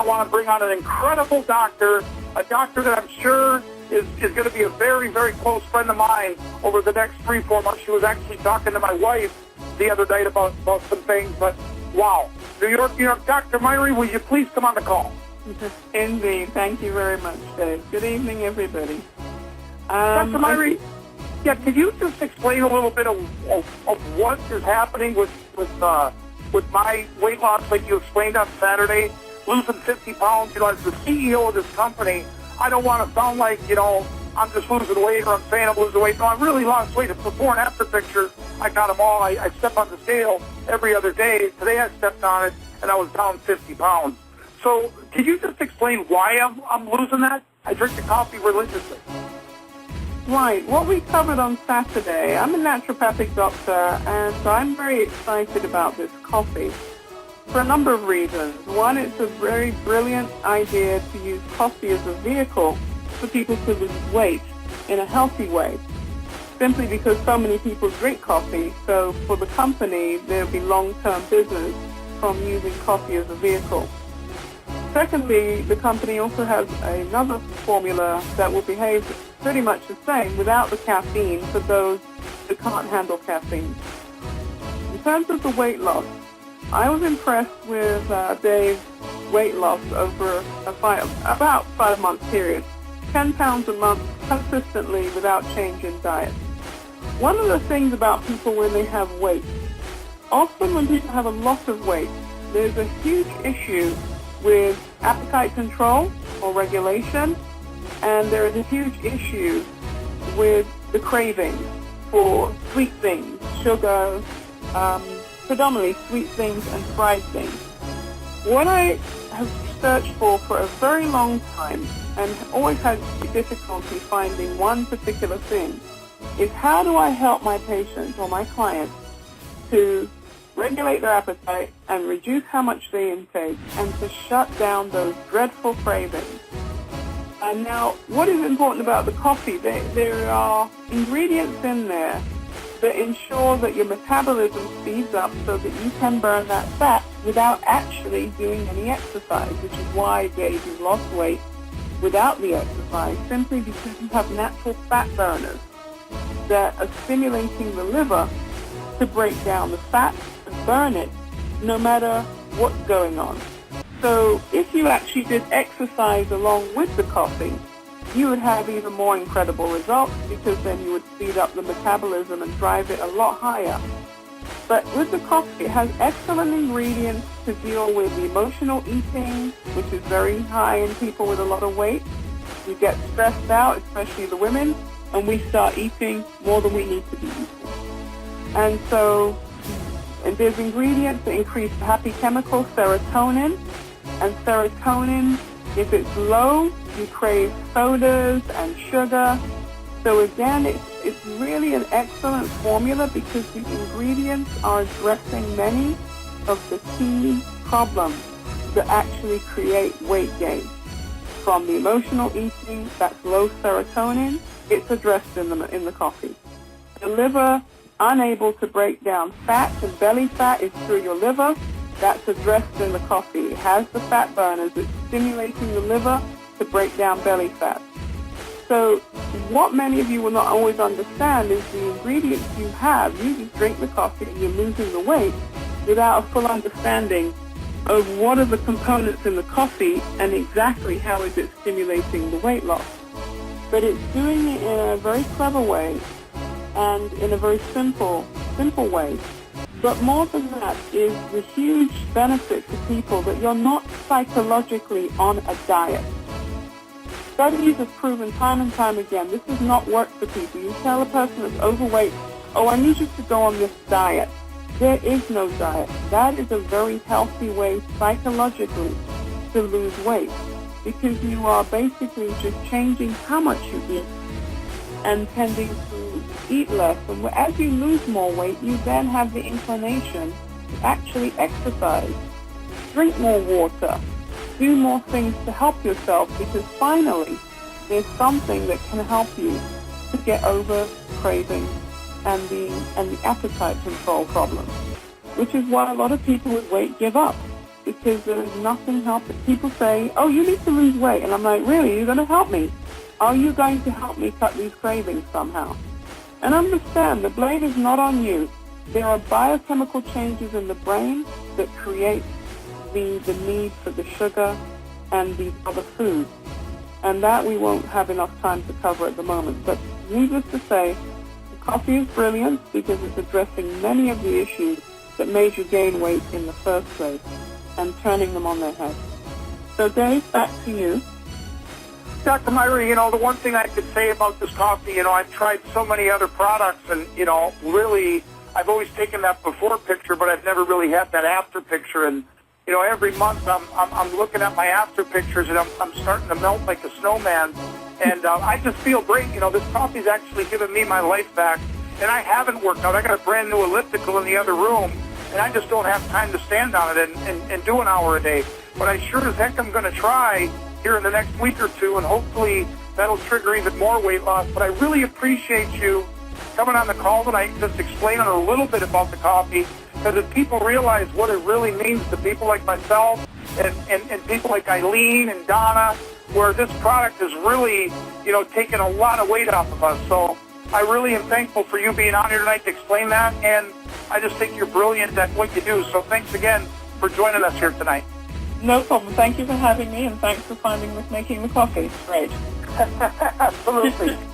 want to bring on an incredible doctor, a doctor that I'm sure is going to be a very, very close friend of mine over the next 3-4 months. She was actually talking to my wife the other night about some things, but wow. New York, Dr. Myrie, will you please come on the call? Indeed. Thank you very much, Dave. Good evening, everybody. Dr. Myrie, could you just explain a little bit of what is happening with my weight loss, like you explained on Saturday, losing 50 pounds? As the CEO of this company, I don't want to sound like, I'm just losing weight or I'm saying I'm losing weight. No, I really lost weight. It's before and after pictures. I got them all. I step on the scale every other day. Today I stepped on it, and I was down 50 pounds. So can you just explain why I'm losing that? I drink the coffee religiously. Right. What we covered on Saturday, I'm a naturopathic doctor, and I'm very excited about this coffee for a number of reasons. One, it's a very brilliant idea to use coffee as a vehicle for people to lose weight in a healthy way, simply because so many people drink coffee. So for the company, there'll be long-term business from using coffee as a vehicle. Secondly, the company also has another formula that will behave pretty much the same without the caffeine for those who can't handle caffeine. In terms of the weight loss, I was impressed with Dave's weight loss over about 5-month period. 10 pounds a month consistently without change in diet. One of the things about people when they have weight, often when people have a lot of weight, there's a huge issue with appetite control or regulation, and there is a huge issue with the craving for sweet things, sugar, predominantly sweet things and fried things. What I have searched for a very long time and always had difficulty finding one particular thing is how do I help my patients or my clients to regulate their appetite and reduce how much they intake and to shut down those dreadful cravings. And now, what is important about the coffee? There are ingredients in there that ensure that your metabolism speeds up so that you can burn that fat without actually doing any exercise, which is why, Dave, you've lost weight without the exercise, simply because you have natural fat burners that are stimulating the liver to break down the fat and burn it no matter what's going on. So if you actually did exercise along with the coffee, you would have even more incredible results because then you would speed up the metabolism and drive it a lot higher. But with the coffee, it has excellent ingredients to deal with the emotional eating, which is very high in people with a lot of weight. We get stressed out, especially the women, and we start eating more than we need to be eating. And there's ingredients that increase the happy chemical serotonin. And serotonin, if it's low, you crave sodas and sugar. So again, it's really an excellent formula because the ingredients are addressing many of the key problems that actually create weight gain. From the emotional eating, that's low serotonin, it's addressed in the coffee. The liver, unable to break down fat and belly fat is through your liver, that's addressed in the coffee. It has the fat burners, it's stimulating the liver to break down belly fat. So what many of you will not always understand is the ingredients you have. You just drink the coffee and you're losing the weight without a full understanding of what are the components in the coffee and exactly how is it stimulating the weight loss. But it's doing it in a very clever way and in a very simple way. But more than that is the huge benefit to people that you're not psychologically on a diet. Studies have proven time and time again this does not work for people. You tell a person that's overweight, oh, I need you to go on this diet. There is no diet. That is a very healthy way psychologically to lose weight because you are basically just changing how much you eat and tending to eat less. And as you lose more weight, you then have the inclination to actually exercise, drink more water, do more things to help yourself because finally there's something that can help you to get over craving and the appetite control problem, which is why a lot of people with weight give up. because there is nothing helping. People say, oh, you need to lose weight. And I'm like, really? You're going to help me? Are you going to help me cut these cravings somehow? And understand, the blame is not on you. There are biochemical changes in the brain that create the need for the sugar and these other foods. And that we won't have enough time to cover at the moment. But needless to say, the coffee is brilliant because it's addressing many of the issues that made you gain weight in the first place and turning them on their head. So Dave, back to you. Dr. Myra, the one thing I could say about this coffee, I've tried so many other products and, really, I've always taken that before picture, but I've never really had that after picture. And, every month I'm looking at my after pictures and I'm starting to melt like a snowman. And I just feel great. This coffee's actually given me my life back. And I haven't worked out. I got a brand new elliptical in the other room, and I just don't have time to stand on it and do an hour a day. But I sure as heck I'm going to try here in the next week or two, and hopefully that'll trigger even more weight loss. But I really appreciate you coming on the call tonight and just explaining a little bit about the coffee, because if people realize what it really means to people like myself and people like Eileen and Donna, where this product is really, taking a lot of weight off of us. So I really am thankful for you being on here tonight to explain that, and I just think you're brilliant at what you do. So thanks again for joining us here tonight. No problem. Thank you for having me, and thanks for making the coffee. Great. Absolutely.